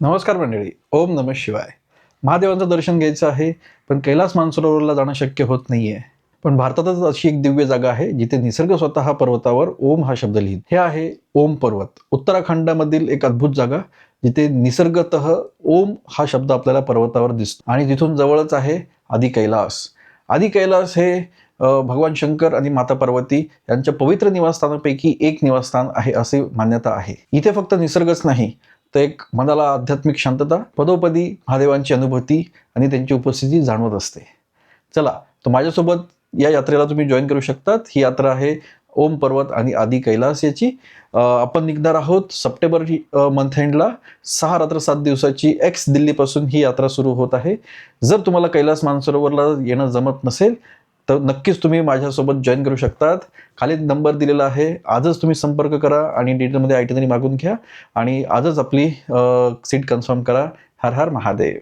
नमस्कार मंडळी. ओम नमः शिवाय. महादेवांचं दर्शन घ्यायचं आहे, पण कैलास मानसरोवरला जाणं शक्य होत नाहीये. पण भारतातच अशी एक दिव्य जागा आहे, जिथे निसर्ग स्वतः पर्वतावर ओम हा शब्द लिहितो. हे आहे ओम पर्वत. उत्तराखंडामधील एक अद्भुत जागा, जिथे निसर्गतः ओम हा शब्द आपल्याला पर्वतावर दिसतो. आणि तिथून जवळच आहे आदि कैलास. आदि कैलास हे भगवान शंकर आणि माता पार्वती यांच्या पवित्र निवासस्थानापैकी एक निवासस्थान आहे, असे मान्यता आहे. इथे फक्त निसर्गच नाही, तर एक मनाला आध्यात्मिक शांतता, पदोपदी महादेवांची अनुभूती आणि त्यांची उपस्थिती जाणवत असते. चला, तर माझ्यासोबत या यात्रेला तुम्ही जॉईन करू शकतात. ही यात्रा आहे ओम पर्वत आणि आदि कैलास याची. आपण निघणार आहोत सप्टेंबर मंथ एंडला. 6 रात्र 7 दिवसाची एक्स दिल्लीपासून ही यात्रा सुरू होत आहे. जर तुम्हाला कैलास मानसरोवरला येणं जमत नसेल, तर नक्कीच तुम्ही माझ्यासोबत जॉईन करू शकतात. खाली नंबर दिलेला आहे. आजच तुम्ही संपर्क करा आणि डिटेलमध्ये आयटिनरी मागून घ्या आणि आजच आपली सीट कन्फर्म करा. हर हर महादेव.